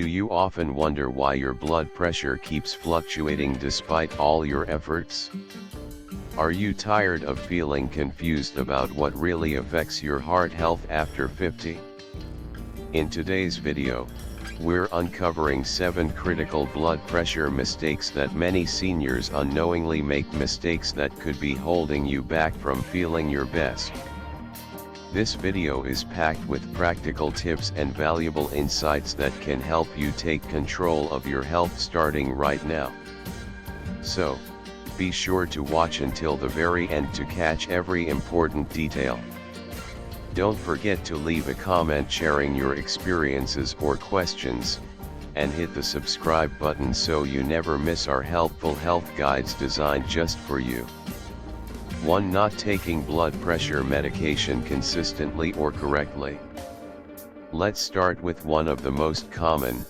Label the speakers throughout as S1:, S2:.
S1: Do you often wonder why your blood pressure keeps fluctuating despite all your efforts? Are you tired of feeling confused about what really affects your heart health after 50? In today's video, we're uncovering 7 critical blood pressure mistakes that many seniors unknowingly make, mistakes that could be holding you back from feeling your best. This video is packed with practical tips and valuable insights that can help you take control of your health starting right now. So, be sure to watch until the very end to catch every important detail. Don't forget to leave a comment sharing your experiences or questions, and hit the subscribe button so you never miss our helpful health guides designed just for you. 1. Not taking blood pressure medication consistently or correctly. Let's start with one of the most common,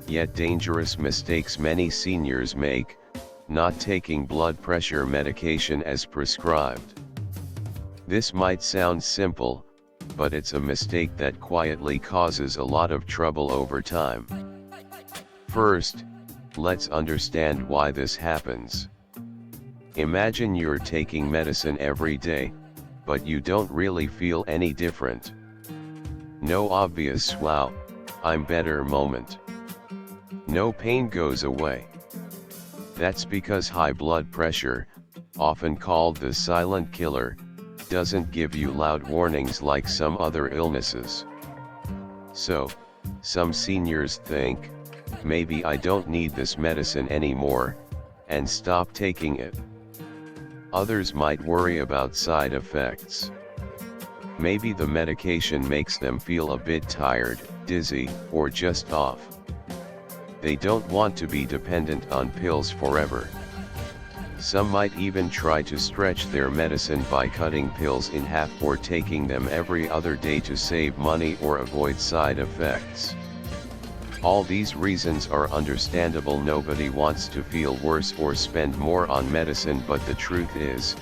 S1: yet dangerous mistakes many seniors make: not taking blood pressure medication as prescribed. This might sound simple, but it's a mistake that quietly causes a lot of trouble over time. First, let's understand why this happens. Imagine you're taking medicine every day, but you don't really feel any different. No obvious "wow, I'm better" moment. No pain goes away. That's because high blood pressure, often called the silent killer, doesn't give you loud warnings like some other illnesses. So, some seniors think, maybe I don't need this medicine anymore, and stop taking it. Others might worry about side effects. Maybe the medication makes them feel a bit tired, dizzy, or just off. They don't want to be dependent on pills forever. Some might even try to stretch their medicine by cutting pills in half or taking them every other day to save money or avoid side effects. All these reasons are understandable. Nobody wants to feel worse or spend more on medicine, but the truth is,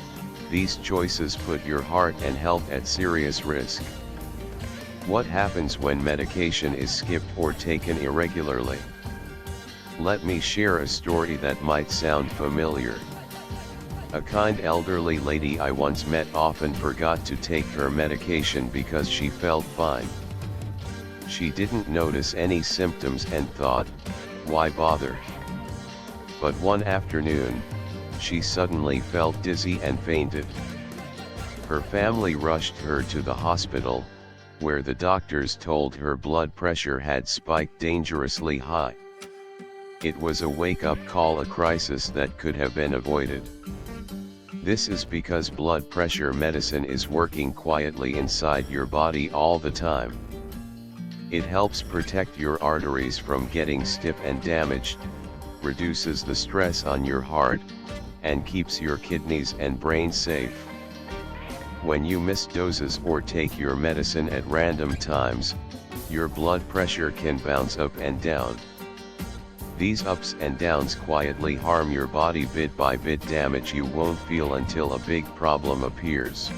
S1: these choices put your heart and health at serious risk. What happens when medication is skipped or taken irregularly? Let me share a story that might sound familiar. A kind elderly lady I once met often forgot to take her medication because she felt fine. She didn't notice any symptoms and thought, why bother? But one afternoon, she suddenly felt dizzy and fainted. Her family rushed her to the hospital, where the doctors told her blood pressure had spiked dangerously high. It was a wake-up call, a crisis that could have been avoided. This is because blood pressure medicine is working quietly inside your body all the time. It helps protect your arteries from getting stiff and damaged, reduces the stress on your heart, and keeps your kidneys and brain safe. When you miss doses or take your medicine at random times, your blood pressure can bounce up and down. These ups and downs quietly harm your body bit by bit, damage you won't feel until a big problem appears.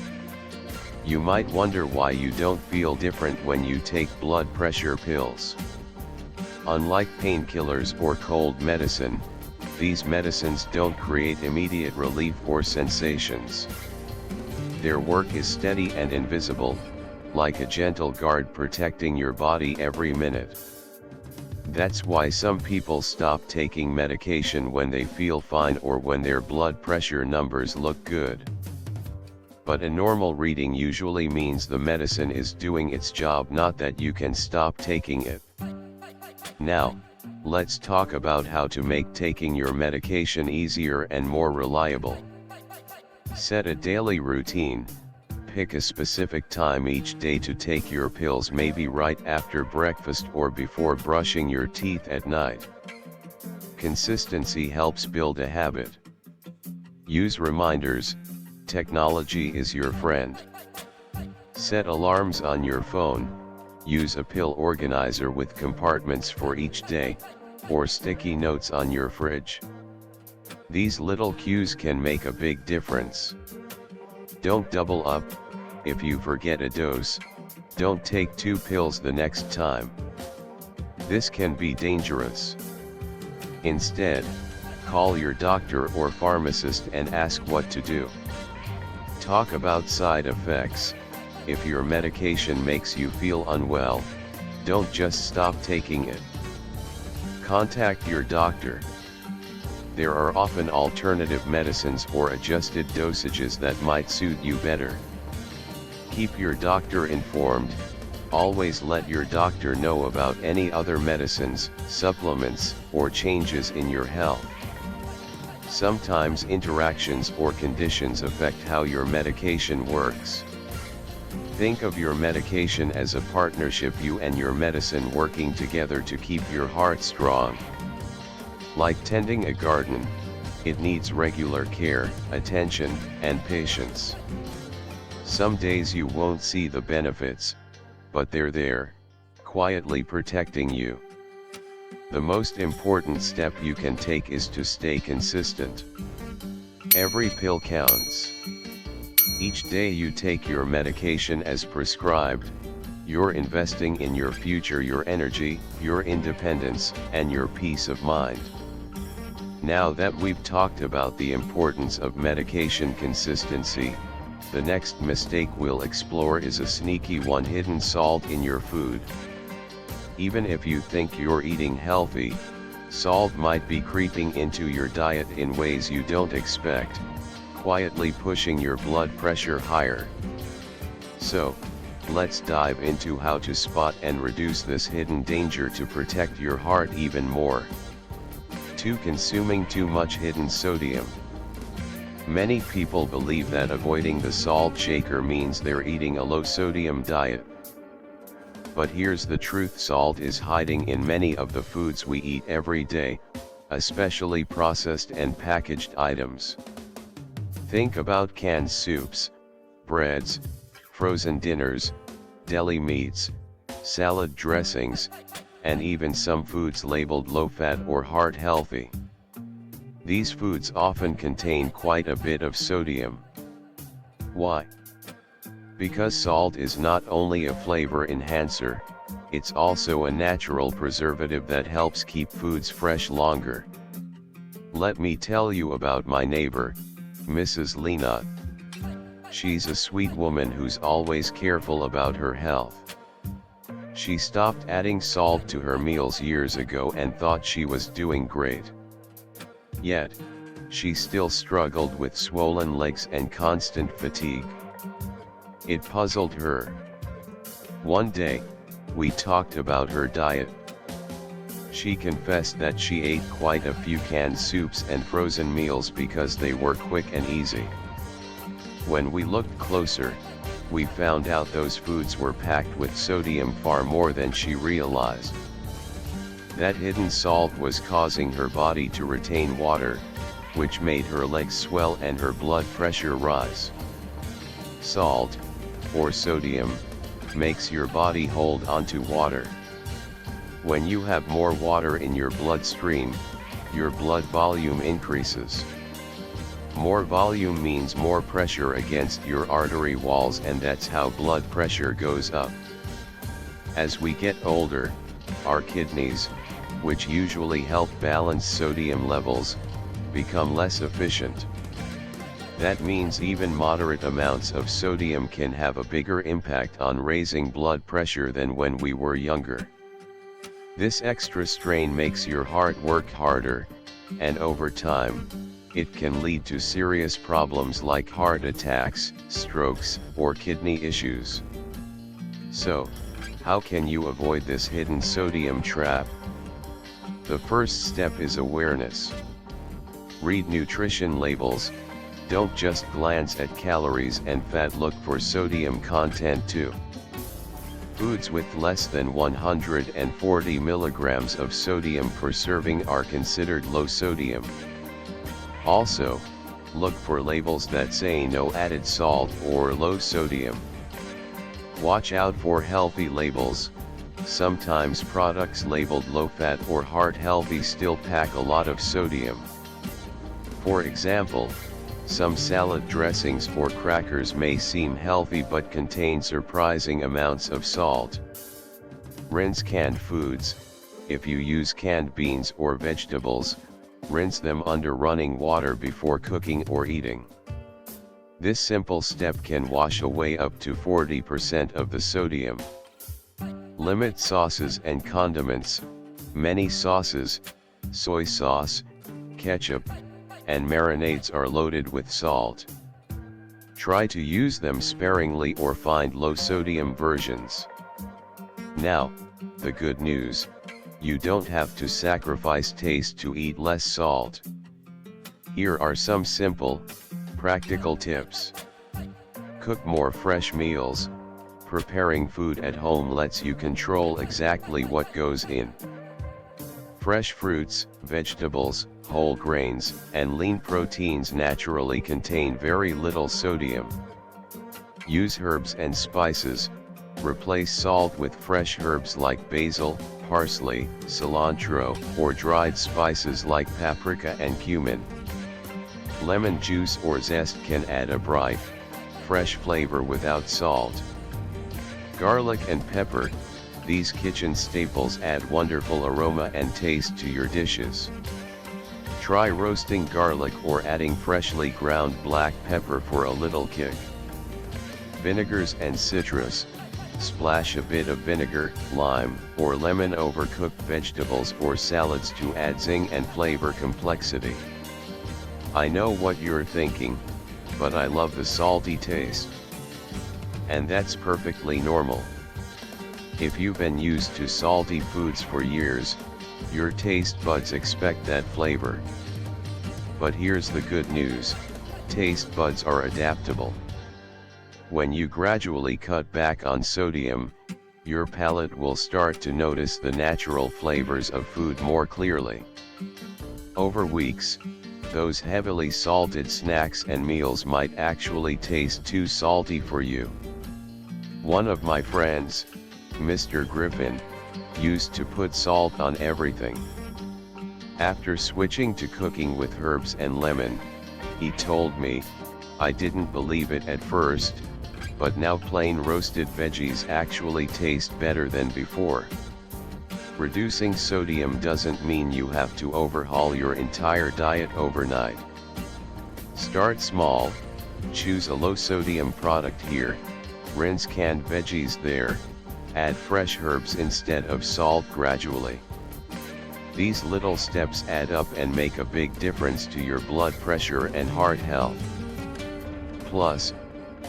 S1: You might wonder why you don't feel different when you take blood pressure pills. Unlike painkillers or cold medicine, these medicines don't create immediate relief or sensations. Their work is steady and invisible, like a gentle guard protecting your body every minute. That's why some people stop taking medication when they feel fine or when their blood pressure numbers look good. But a normal reading usually means the medicine is doing its job, not that you can stop taking it. Now, let's talk about how to make taking your medication easier and more reliable. Set a daily routine. Pick a specific time each day to take your pills, maybe right after breakfast or before brushing your teeth at night. Consistency helps build a habit. Use reminders. Technology is your friend. Set alarms on your phone. Use a pill organizer with compartments for each day, or sticky notes on your fridge. These little cues can make a big difference. Don't double up. If you forget a dose, don't take 2 pills the next time. This can be dangerous. Instead, call your doctor or pharmacist and ask what to do. Talk about side effects. If your medication makes you feel unwell, don't just stop taking it. Contact your doctor. There are often alternative medicines or adjusted dosages that might suit you better. Keep your doctor informed. Always let your doctor know about any other medicines, supplements, or changes in your health. Sometimes interactions or conditions affect how your medication works. Think of your medication as a partnership, you and your medicine working together to keep your heart strong. Like tending a garden, it needs regular care, attention, and patience. Some days you won't see the benefits, but they're there, quietly protecting you. The most important step you can take is to stay consistent. Every pill counts. Each day you take your medication as prescribed, you're investing in your future, your energy, your independence, and your peace of mind. Now that we've talked about the importance of medication consistency, the next mistake we'll explore is a sneaky one: hidden salt in your food. Even if you think you're eating healthy, salt might be creeping into your diet in ways you don't expect, quietly pushing your blood pressure higher. So, let's dive into how to spot and reduce this hidden danger to protect your heart even more. 2. Consuming too much hidden sodium. Many people believe that avoiding the salt shaker means they're eating a low-sodium diet. But here's the truth: salt is hiding in many of the foods we eat every day, especially processed and packaged items. Think about canned soups, breads, frozen dinners, deli meats, salad dressings, and even some foods labeled low-fat or heart-healthy. These foods often contain quite a bit of sodium. Why? Because salt is not only a flavor enhancer, it's also a natural preservative that helps keep foods fresh longer. Let me tell you about my neighbor, Mrs. Lena. She's a sweet woman who's always careful about her health. She stopped adding salt to her meals years ago and thought she was doing great. Yet, she still struggled with swollen legs and constant fatigue. It puzzled her. One day, we talked about her diet. She confessed that she ate quite a few canned soups and frozen meals because they were quick and easy. When we looked closer, we found out those foods were packed with sodium far more than she realized. That hidden salt was causing her body to retain water, which made her legs swell and her blood pressure rise. Salt, or sodium, makes your body hold onto water. When you have more water in your bloodstream, your blood volume increases. More volume means more pressure against your artery walls, and that's how blood pressure goes up. As we get older, our kidneys, which usually help balance sodium levels, become less efficient. That means even moderate amounts of sodium can have a bigger impact on raising blood pressure than when we were younger. This extra strain makes your heart work harder, and over time, it can lead to serious problems like heart attacks, strokes, or kidney issues. So, how can you avoid this hidden sodium trap? The first step is awareness. Read nutrition labels. Don't just glance at calories and fat, look for sodium content too. Foods with less than 140 milligrams of sodium per serving are considered low sodium. Also, look for labels that say no added salt or low sodium. Watch out for healthy labels. Sometimes products labeled low-fat or heart-healthy still pack a lot of sodium. For example, some salad dressings or crackers may seem healthy but contain surprising amounts of salt. Rinse canned foods. If you use canned beans or vegetables, rinse them under running water before cooking or eating. This simple step can wash away up to 40% of the sodium. Limit sauces and condiments. Many sauces, soy sauce, ketchup, and marinades are loaded with salt. Try to use them sparingly or find low-sodium versions. Now, the good news: you don't have to sacrifice taste to eat less salt. Here are some simple, practical tips. Cook more fresh meals. Preparing food at home lets you control exactly what goes in. Fresh fruits, vegetables, whole grains, and lean proteins naturally contain very little sodium. Use herbs and spices. Replace salt with fresh herbs like basil, parsley, cilantro, or dried spices like paprika and cumin. Lemon juice or zest can add a bright, fresh flavor without salt. Garlic and pepper. These kitchen staples add wonderful aroma and taste to your dishes. Try roasting garlic or adding freshly ground black pepper for a little kick. Vinegars and citrus. Splash a bit of vinegar, lime, or lemon over cooked vegetables or salads to add zing and flavor complexity. I know what you're thinking, but I love the salty taste. And that's perfectly normal. If you've been used to salty foods for years, your taste buds expect that flavor. But here's the good news: taste buds are adaptable. When you gradually cut back on sodium, your palate will start to notice the natural flavors of food more clearly. Over weeks, those heavily salted snacks and meals might actually taste too salty for you. One of my friends, Mr. Griffin, used to put salt on everything. After switching to cooking with herbs and lemon, he told me, "I didn't believe it at first, but now plain roasted veggies actually taste better than before." Reducing sodium doesn't mean you have to overhaul your entire diet overnight. Start small, choose a low-sodium product here, rinse canned veggies there, add fresh herbs instead of salt gradually. These little steps add up and make a big difference to your blood pressure and heart health. Plus,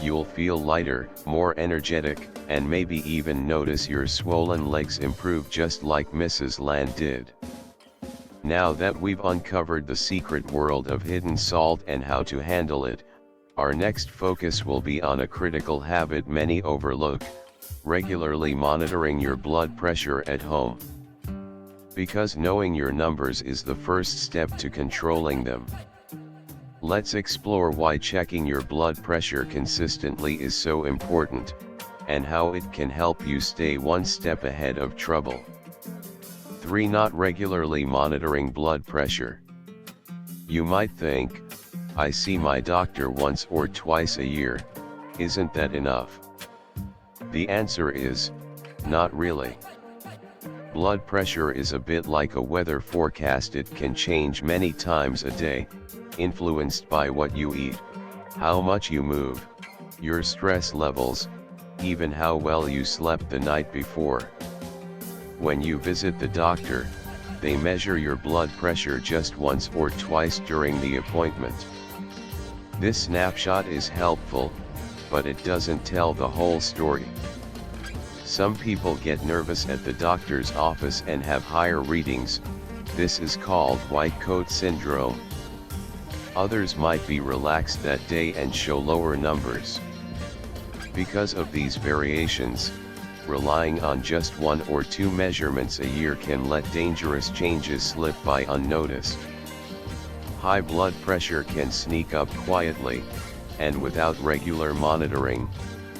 S1: you'll feel lighter, more energetic, and maybe even notice your swollen legs improve just like Mrs. Land did. Now that we've uncovered the secret world of hidden salt and how to handle it, our next focus will be on a critical habit many overlook: regularly monitoring your blood pressure at home. Because knowing your numbers is the first step to controlling them. Let's explore why checking your blood pressure consistently is so important, and how it can help you stay one step ahead of trouble. 3. Not regularly monitoring blood pressure. You might think, "I see my doctor once or twice a year, isn't that enough?" The answer is, not really. Blood pressure is a bit like a weather forecast. It can change many times a day, influenced by what you eat, how much you move, your stress levels, even how well you slept the night before. When you visit the doctor, they measure your blood pressure just once or twice during the appointment. This snapshot is helpful, but it doesn't tell the whole story. Some people get nervous at the doctor's office and have higher readings. This is called white coat syndrome. Others might be relaxed that day and show lower numbers. Because of these variations, relying on just 1 or 2 measurements a year can let dangerous changes slip by unnoticed. High blood pressure can sneak up quietly, and without regular monitoring,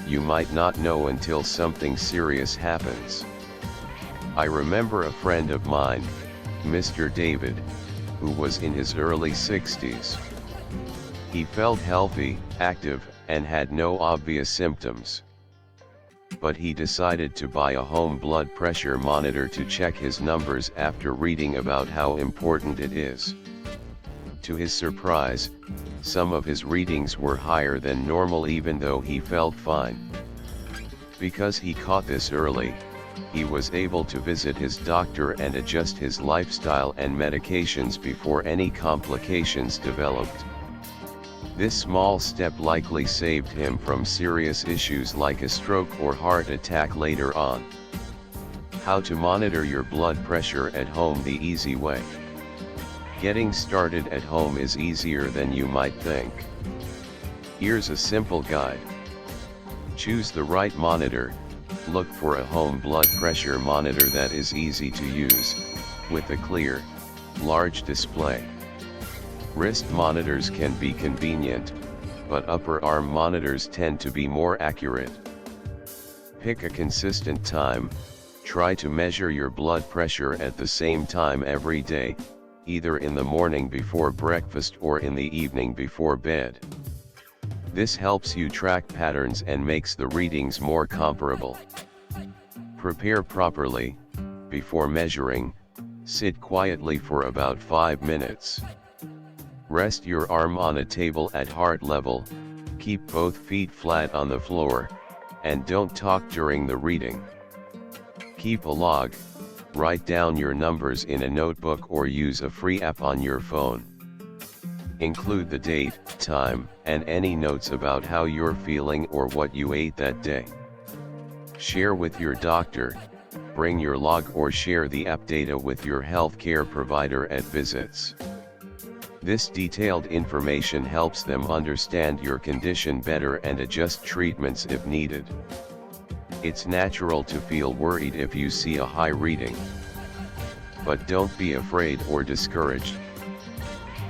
S1: you might not know until something serious happens. I remember a friend of mine, Mr. David, who was in his early 60s. He felt healthy, active, and had no obvious symptoms. but he decided to buy a home blood pressure monitor to check his numbers after reading about how important it is. To his surprise, some of his readings were higher than normal even though he felt fine. Because he caught this early, he was able to visit his doctor and adjust his lifestyle and medications before any complications developed. This small step likely saved him from serious issues like a stroke or heart attack later on. How to monitor your blood pressure at home the easy way. Getting started at home is easier than you might think. Here's a simple guide. Choose the right monitor. Look for a home blood pressure monitor that is easy to use, with a clear, large display. Wrist monitors can be convenient, but upper arm monitors tend to be more accurate. Pick a consistent time. Try to measure your blood pressure at the same time every day, either in the morning before breakfast or in the evening before bed. This helps you track patterns and makes the readings more comparable. Prepare properly. Before measuring, sit quietly for about 5 minutes. Rest your arm on a table at heart level, keep both feet flat on the floor, and don't talk during the reading. Keep a log. Write down your numbers in a notebook or use a free app on your phone. Include the date, time, and any notes about how you're feeling or what you ate that day. Share with your doctor. Bring your log or share the app data with your healthcare provider at visits. This detailed information helps them understand your condition better and adjust treatments if needed. It's natural to feel worried if you see a high reading. But don't be afraid or discouraged.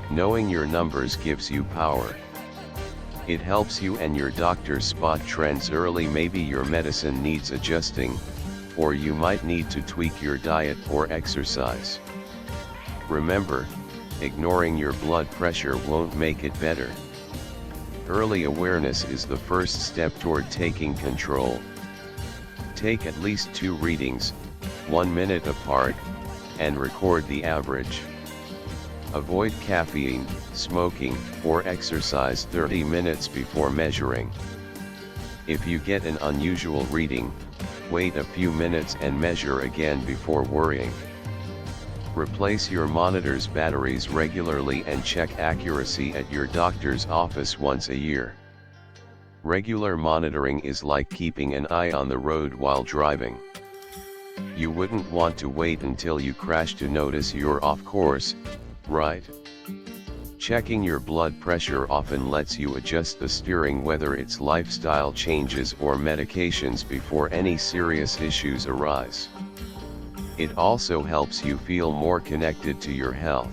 S1: Knowing your numbers gives you power. It helps you and your doctor spot trends early. Maybe your medicine needs adjusting, or you might need to tweak your diet or exercise. Remember, ignoring your blood pressure won't make it better. Early awareness is the first step toward taking control. Take at least 2 readings, 1 minute apart, and record the average. Avoid caffeine, smoking, or exercise 30 minutes before measuring. If you get an unusual reading, wait a few minutes and measure again before worrying. Replace your monitor's batteries regularly and check accuracy at your doctor's office once a year. Regular monitoring is like keeping an eye on the road while driving. You wouldn't want to wait until you crash to notice you're off course, right? Checking your blood pressure often lets you adjust the steering, whether it's lifestyle changes or medications, before any serious issues arise. It also helps you feel more connected to your health.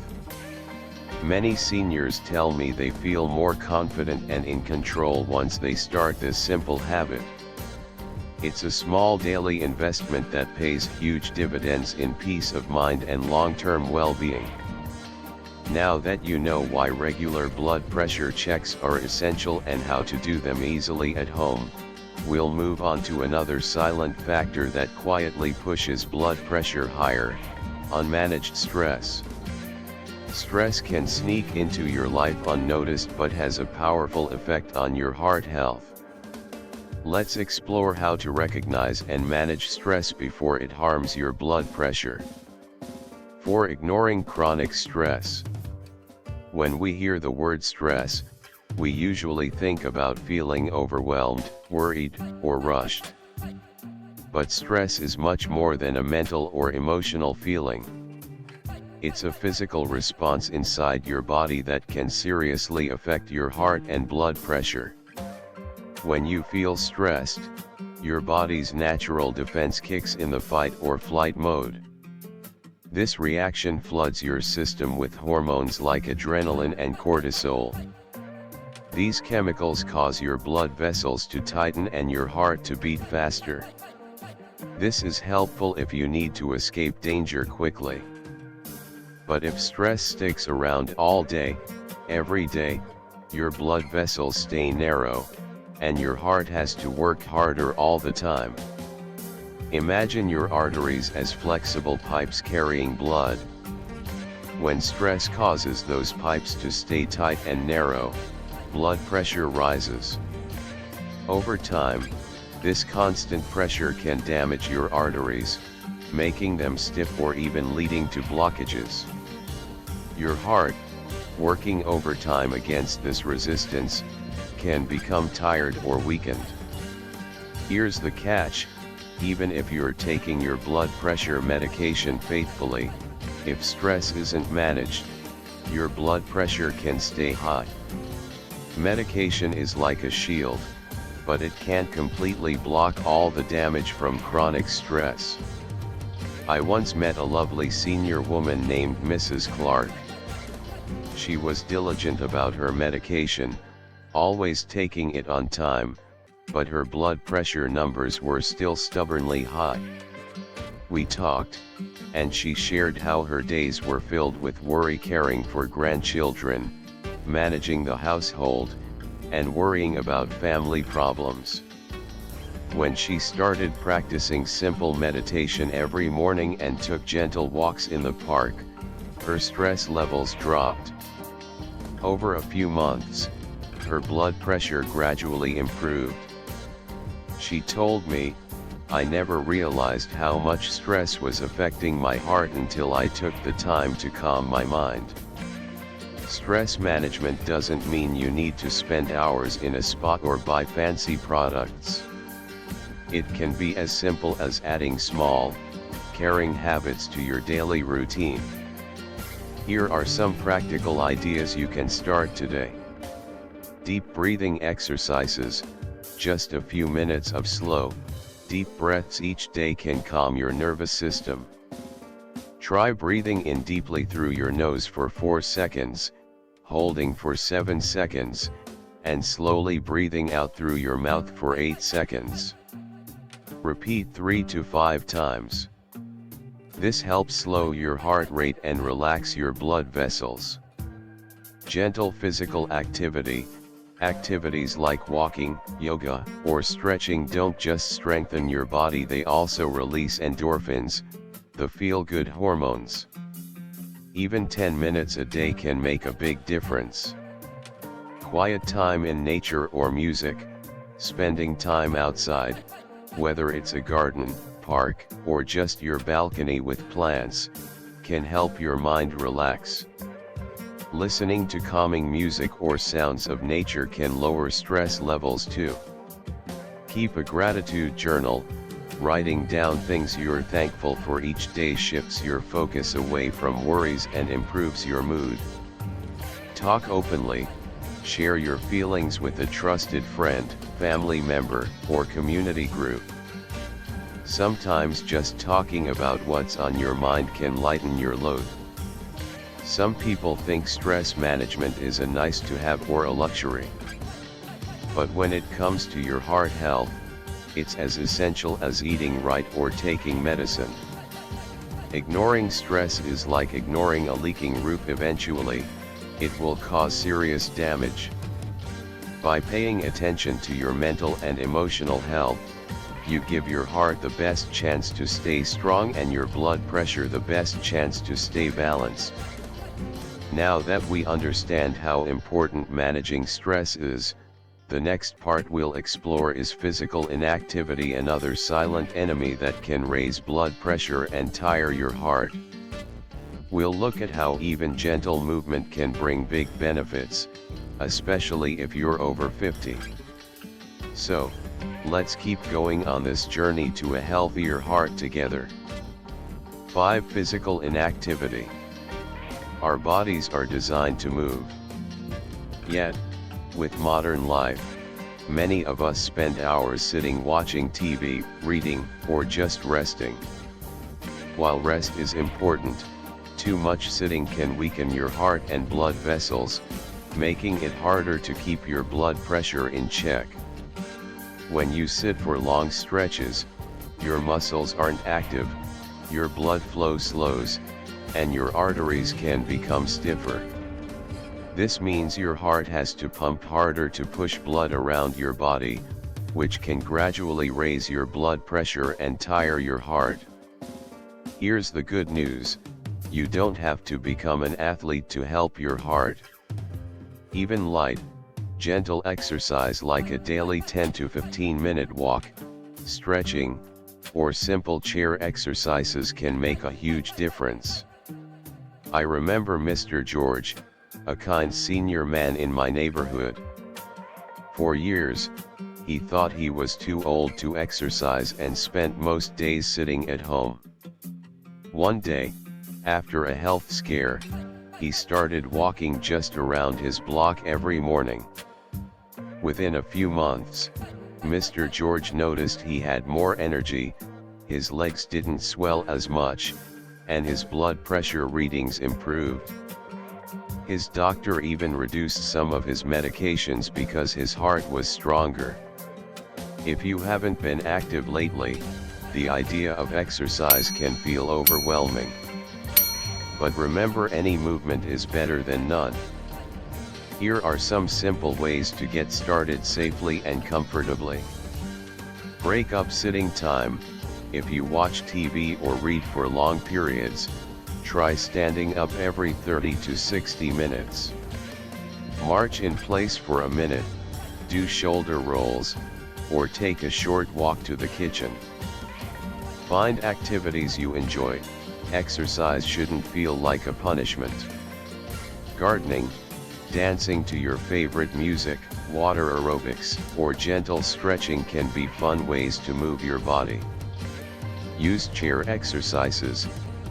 S1: Many seniors tell me they feel more confident and in control once they start this simple habit. It's a small daily investment that pays huge dividends in peace of mind and long-term well-being. Now that you know why regular blood pressure checks are essential and how to do them easily at home, we'll move on to another silent factor that quietly pushes blood pressure higher: unmanaged stress. Stress can sneak into your life unnoticed but has a powerful effect on your heart health. Let's explore how to recognize and manage stress before it harms your blood pressure. For ignoring chronic stress. When we hear the word stress, we usually think about feeling overwhelmed, worried, or rushed. But stress is much more than a mental or emotional feeling. It's a physical response inside your body that can seriously affect your heart and blood pressure. When you feel stressed, your body's natural defense kicks in the fight or flight mode. This reaction floods your system with hormones like adrenaline and cortisol. These chemicals cause your blood vessels to tighten and your heart to beat faster. This is helpful if you need to escape danger quickly. But if stress sticks around all day, every day, your blood vessels stay narrow, and your heart has to work harder all the time. Imagine your arteries as flexible pipes carrying blood. When stress causes those pipes to stay tight and narrow, blood pressure rises. Over time, this constant pressure can damage your arteries, making them stiff or even leading to blockages. Your heart, working overtime against this resistance, can become tired or weakened. Here's the catch: even if you're taking your blood pressure medication faithfully, if stress isn't managed, your blood pressure can stay high. Medication is like a shield, but it can't completely block all the damage from chronic stress. I once met a lovely senior woman named Mrs. Clark. She was diligent about her medication, always taking it on time, but her blood pressure numbers were still stubbornly high. We talked, and she shared how her days were filled with worry, caring for grandchildren, managing the household, and worrying about family problems. When she started practicing simple meditation every morning and took gentle walks in the park, her stress levels dropped. Over a few months, her blood pressure gradually improved. She told me, "I never realized how much stress was affecting my heart until I took the time to calm my mind." Stress management doesn't mean you need to spend hours in a spa or buy fancy products. It can be as simple as adding small, caring habits to your daily routine. Here are some practical ideas you can start today. Deep breathing exercises. Just a few minutes of slow, deep breaths each day can calm your nervous system. Try breathing in deeply through your nose for 4 seconds, holding for 7 seconds, and slowly breathing out through your mouth for 8 seconds. Repeat 3 to 5 times. This helps slow your heart rate and relax your blood vessels. Gentle physical activity. Activities like walking, yoga, or stretching don't just strengthen your body, they also release endorphins, the feel-good hormones. Even 10 minutes a day can make a big difference. Quiet time in nature or music. Spending time outside, whether it's a garden, park, or just your balcony with plants, can help your mind relax. Listening to calming music or sounds of nature can lower stress levels too. Keep a gratitude journal. Writing down things you're thankful for each day shifts your focus away from worries and improves your mood. Talk openly. Share your feelings with a trusted friend, family member, or community group. Sometimes just talking about what's on your mind can lighten your load. Some people think stress management is a nice to have or a luxury. But when it comes to your heart health, it's as essential as eating right or taking medicine. Ignoring stress is like ignoring a leaking roof. Eventually, it will cause serious damage. By paying attention to your mental and emotional health, you give your heart the best chance to stay strong and your blood pressure the best chance to stay balanced. Now that we understand how important managing stress is, the next part we'll explore is physical inactivity, another silent enemy that can raise blood pressure and tire your heart. We'll look at how even gentle movement can bring big benefits, especially if you're over 50. So, let's keep going on this journey to a healthier heart together. 5. Physical inactivity. Our bodies are designed to move. Yet, with modern life, many of us spend hours sitting watching TV, reading, or just resting. While rest is important, too much sitting can weaken your heart and blood vessels, making it harder to keep your blood pressure in check. When you sit for long stretches, your muscles aren't active, your blood flow slows, and your arteries can become stiffer. This means your heart has to pump harder to push blood around your body, which can gradually raise your blood pressure and tire your heart. Here's the good news: you don't have to become an athlete to help your heart. Even light, gentle exercise like a daily 10 to 15 minute walk, stretching, or simple chair exercises can make a huge difference. I remember Mr. George, a kind senior man in my neighborhood. For years, he thought he was too old to exercise and spent most days sitting at home. One day, after a health scare, he started walking just around his block every morning. Within a few months, Mr. George noticed he had more energy, his legs didn't swell as much, and his blood pressure readings improved. His doctor even reduced some of his medications because his heart was stronger. If you haven't been active lately, the idea of exercise can feel overwhelming. But remember, any movement is better than none. Here are some simple ways to get started safely and comfortably. Break up sitting time. If you watch TV or read for long periods, try standing up every 30 to 60 minutes. March in place for a minute, do shoulder rolls, or take a short walk to the kitchen. Find activities you enjoy. Exercise shouldn't feel like a punishment. Gardening, dancing to your favorite music, water aerobics, or gentle stretching can be fun ways to move your body. Use chair exercises,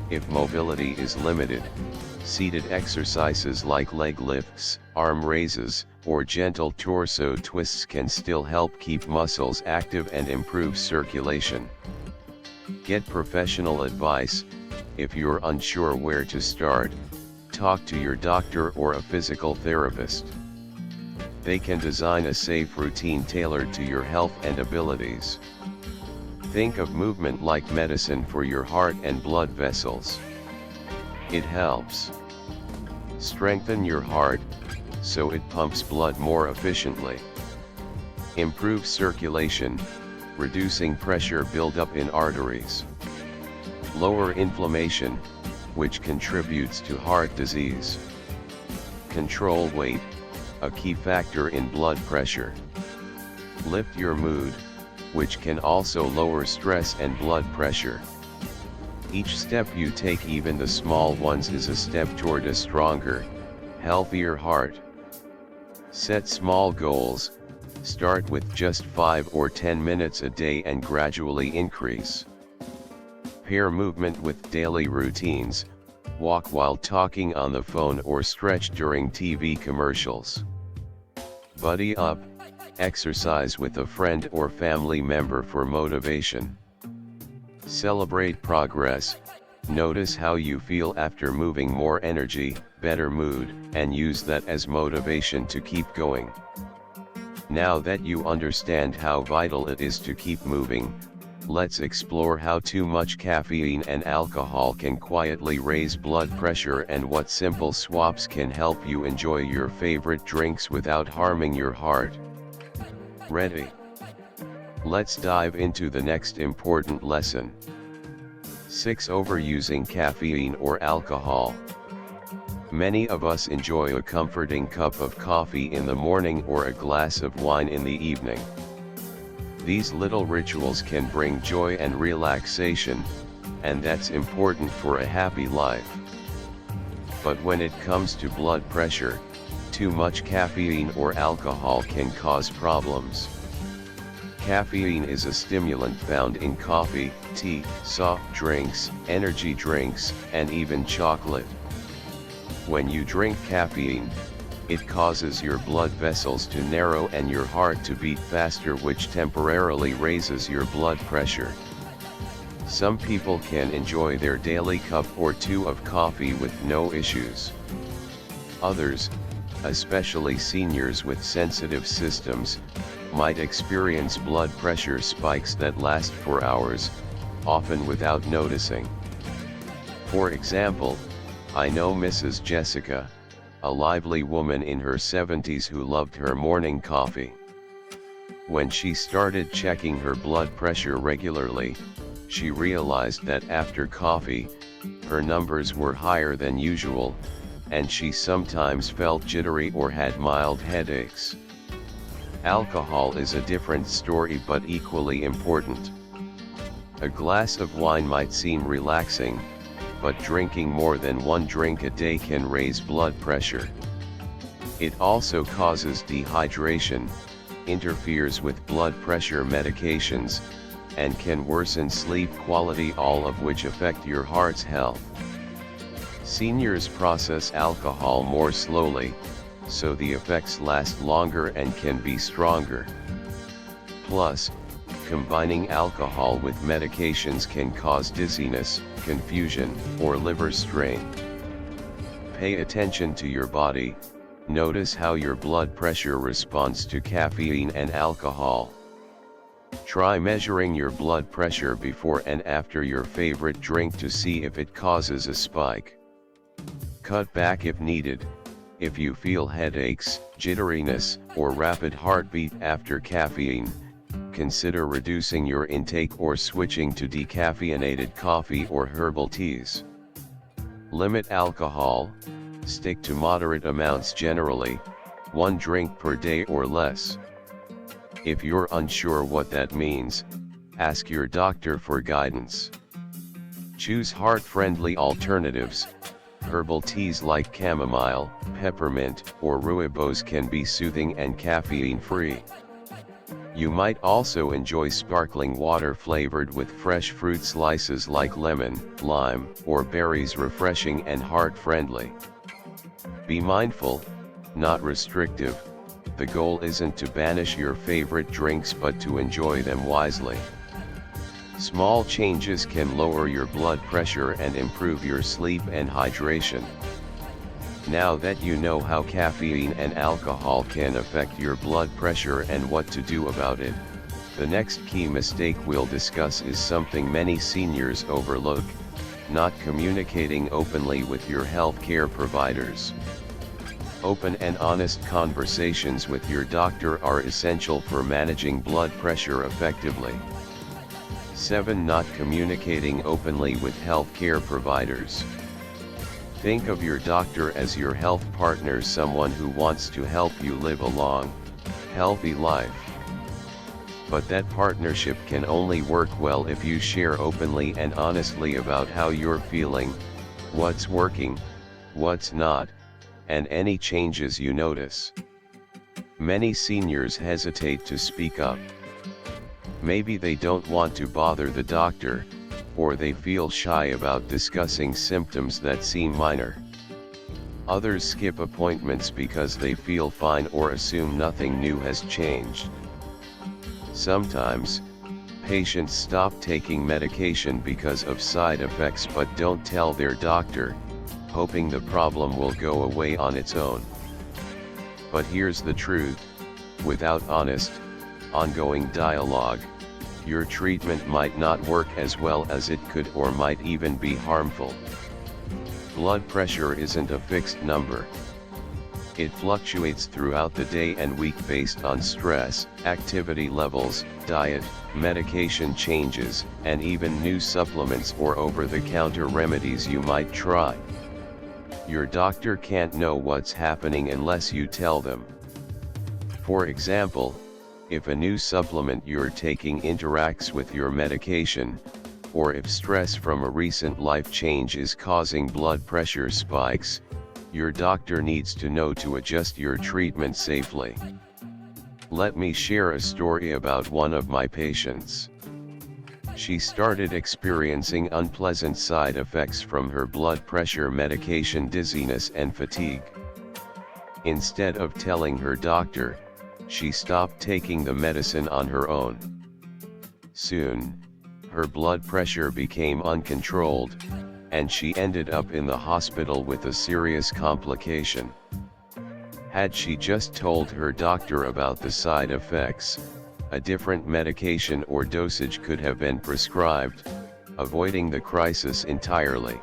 S1: if mobility is limited. Seated exercises like leg lifts, arm raises, or gentle torso twists can still help keep muscles active and improve circulation. Get professional advice. If you're unsure where to start, talk to your doctor or a physical therapist. They can design a safe routine tailored to your health and abilities. Think of movement like medicine for your heart and blood vessels. It helps strengthen your heart, so it pumps blood more efficiently. Improve circulation, reducing pressure buildup in arteries. Lower inflammation, which contributes to heart disease. Control weight, a key factor in blood pressure. Lift your mood, which can also lower stress and blood pressure. Each step you take, even the small ones, is a step toward a stronger, healthier heart. Set small goals. Start with just 5 or 10 minutes a day and gradually increase. Pair movement with daily routines. Walk while talking on the phone or stretch during TV commercials. Buddy up. Exercise with a friend or family member for motivation. Celebrate progress. Notice how you feel after moving. More energy, better mood, and use that as motivation to keep going. Now that you understand how vital it is to keep moving, let's explore how too much caffeine and alcohol can quietly raise blood pressure and what simple swaps can help you enjoy your favorite drinks without harming your heart. Ready? Let's dive into the next important lesson. 6. Overusing caffeine or alcohol. Many of us enjoy a comforting cup of coffee in the morning or a glass of wine in the evening. These little rituals can bring joy and relaxation, and that's important for a happy life. But when it comes to blood pressure, too much caffeine or alcohol can cause problems. Caffeine is a stimulant found in coffee, tea, soft drinks, energy drinks, and even chocolate. When you drink caffeine, it causes your blood vessels to narrow and your heart to beat faster, which temporarily raises your blood pressure. Some people can enjoy their daily cup or two of coffee with no issues. Others, especially seniors with sensitive systems, might experience blood pressure spikes that last for hours, often without noticing. For example, I know Mrs. Jessica, a lively woman in her 70s who loved her morning coffee. When she started checking her blood pressure regularly, she realized that after coffee, her numbers were higher than usual, and she sometimes felt jittery or had mild headaches. Alcohol is a different story but equally important. A glass of wine might seem relaxing, but drinking more than one drink a day can raise blood pressure. It also causes dehydration, interferes with blood pressure medications, and can worsen sleep quality, all of which affect your heart's health. Seniors process alcohol more slowly, so the effects last longer and can be stronger. Plus, combining alcohol with medications can cause dizziness, confusion, or liver strain. Pay attention to your body. Notice how your blood pressure responds to caffeine and alcohol. Try measuring your blood pressure before and after your favorite drink to see if it causes a spike. Cut back if needed. If you feel headaches, jitteriness, or rapid heartbeat after caffeine, consider reducing your intake or switching to decaffeinated coffee or herbal teas. Limit alcohol. Stick to moderate amounts generally, 1 drink per day or less. If you're unsure what that means, ask your doctor for guidance. Choose heart-friendly alternatives. Herbal teas like chamomile, peppermint, or rooibos can be soothing and caffeine-free. You might also enjoy sparkling water flavored with fresh fruit slices like lemon, lime, or berries, refreshing and heart-friendly. Be mindful, not restrictive. The goal isn't to banish your favorite drinks but to enjoy them wisely. Small changes can lower your blood pressure and improve your sleep and hydration. Now that you know how caffeine and alcohol can affect your blood pressure and what to do about it, the next key mistake we'll discuss is something many seniors overlook: not communicating openly with your healthcare providers. Open and honest conversations with your doctor are essential for managing blood pressure effectively. 7. Not communicating openly with healthcare providers. Think of your doctor as your health partner, someone who wants to help you live a long, healthy life. But that partnership can only work well if you share openly and honestly about how you're feeling, what's working, what's not, and any changes you notice. Many seniors hesitate to speak up. Maybe they don't want to bother the doctor, or they feel shy about discussing symptoms that seem minor. Others skip appointments because they feel fine or assume nothing new has changed. Sometimes, patients stop taking medication because of side effects but don't tell their doctor, hoping the problem will go away on its own. But here's the truth: without honest, ongoing dialogue, your treatment might not work as well as it could, or might even be harmful. Blood pressure isn't a fixed number. It fluctuates throughout the day and week based on stress, activity levels, diet, medication changes, and even new supplements or over-the-counter remedies you might try. Your doctor can't know what's happening unless you tell them. For example, if a new supplement you're taking interacts with your medication, or if stress from a recent life change is causing blood pressure spikes, your doctor needs to know to adjust your treatment safely. Let me share a story about one of my patients. She started experiencing unpleasant side effects from her blood pressure medication: dizziness and fatigue. Instead of telling her doctor, she stopped taking the medicine on her own. Soon, her blood pressure became uncontrolled, and she ended up in the hospital with a serious complication. Had she just told her doctor about the side effects, a different medication or dosage could have been prescribed, avoiding the crisis entirely.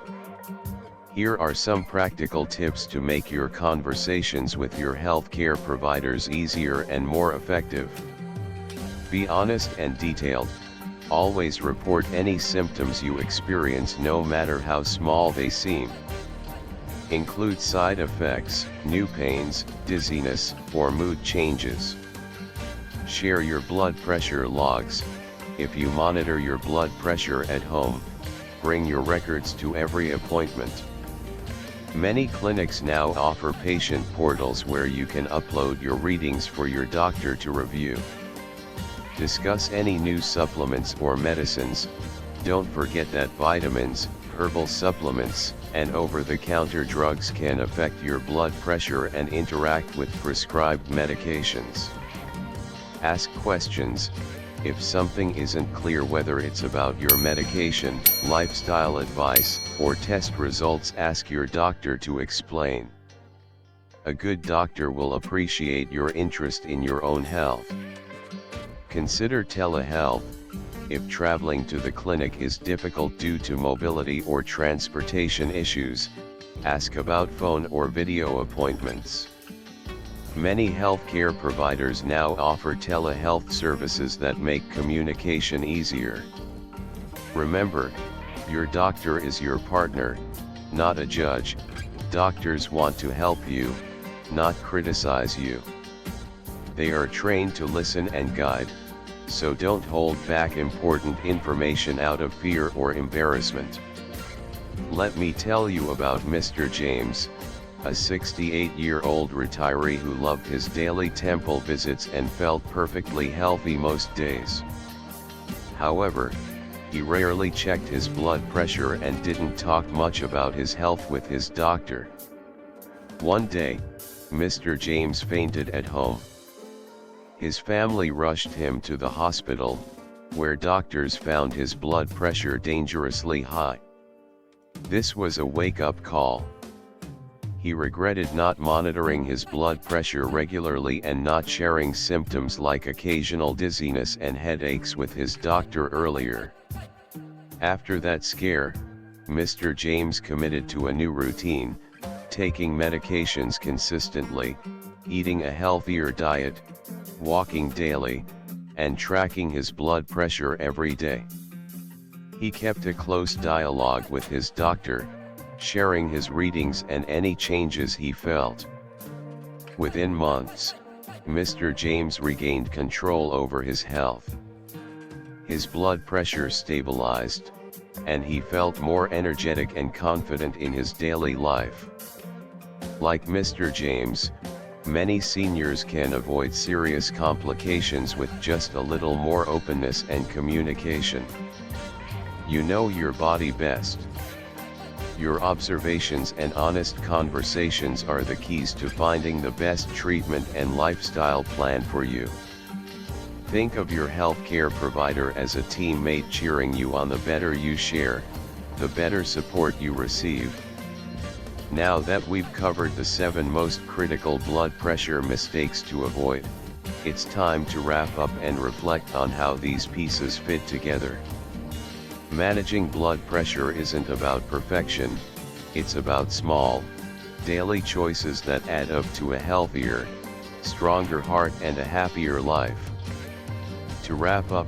S1: Here are some practical tips to make your conversations with your healthcare providers easier and more effective. Be honest and detailed. Always report any symptoms you experience, no matter how small they seem. Include side effects, new pains, dizziness, or mood changes. Share your blood pressure logs. If you monitor your blood pressure at home, bring your records to every appointment. Many clinics now offer patient portals where you can upload your readings for your doctor to review. Discuss any new supplements or medicines. Don't forget that vitamins, herbal supplements, and over-the-counter drugs can affect your blood pressure and interact with prescribed medications. Ask questions. If something isn't clear, whether it's about your medication, lifestyle advice, or test results, ask your doctor to explain. A good doctor will appreciate your interest in your own health. Consider telehealth. If traveling to the clinic is difficult due to mobility or transportation issues, ask about phone or video appointments. Many healthcare providers now offer telehealth services that make communication easier. Remember, your doctor is your partner, not a judge. Doctors want to help you, not criticize you. They are trained to listen and guide, so don't hold back important information out of fear or embarrassment. Let me tell you about Mr. James, a 68-year-old retiree who loved his daily temple visits and felt perfectly healthy most days. However, he rarely checked his blood pressure and didn't talk much about his health with his doctor. One day, Mr. James fainted at home. His family rushed him to the hospital, where doctors found his blood pressure dangerously high. This was a wake-up call. He regretted not monitoring his blood pressure regularly and not sharing symptoms like occasional dizziness and headaches with his doctor earlier. After that scare, Mr. James committed to a new routine, taking medications consistently, eating a healthier diet, walking daily, and tracking his blood pressure every day. He kept a close dialogue with his doctor, sharing his readings and any changes he felt. Within months, Mr. James regained control over his health. His blood pressure stabilized, and he felt more energetic and confident in his daily life. Like Mr. James, many seniors can avoid serious complications with just a little more openness and communication. You know your body best. Your observations and honest conversations are the keys to finding the best treatment and lifestyle plan for you. Think of your healthcare provider as a teammate cheering you on. The better you share, the better support you receive. Now that we've covered the 7 most critical blood pressure mistakes to avoid, it's time to wrap up and reflect on how these pieces fit together. Managing blood pressure isn't about perfection, it's about small, daily choices that add up to a healthier, stronger heart and a happier life. To wrap up,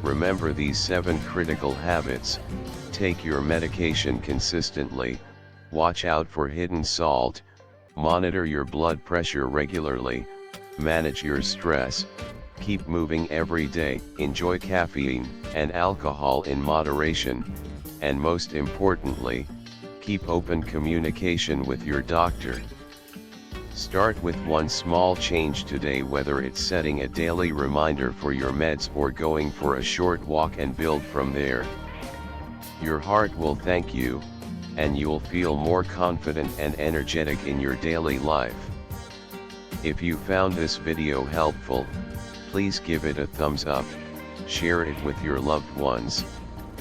S1: remember these 7 critical habits. Take your medication consistently, watch out for hidden salt, monitor your blood pressure regularly, manage your stress, keep moving every day, enjoy caffeine and alcohol in moderation, and most importantly, keep open communication with your doctor. Start with one small change today, whether it's setting a daily reminder for your meds or going for a short walk, and build from there. Your heart will thank you, and you'll feel more confident and energetic in your daily life. If you found this video helpful, please give it a thumbs up, share it with your loved ones,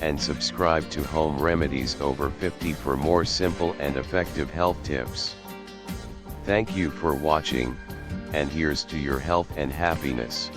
S1: and subscribe to Home Remedies Over 50 for more simple and effective health tips. Thank you for watching, and here's to your health and happiness.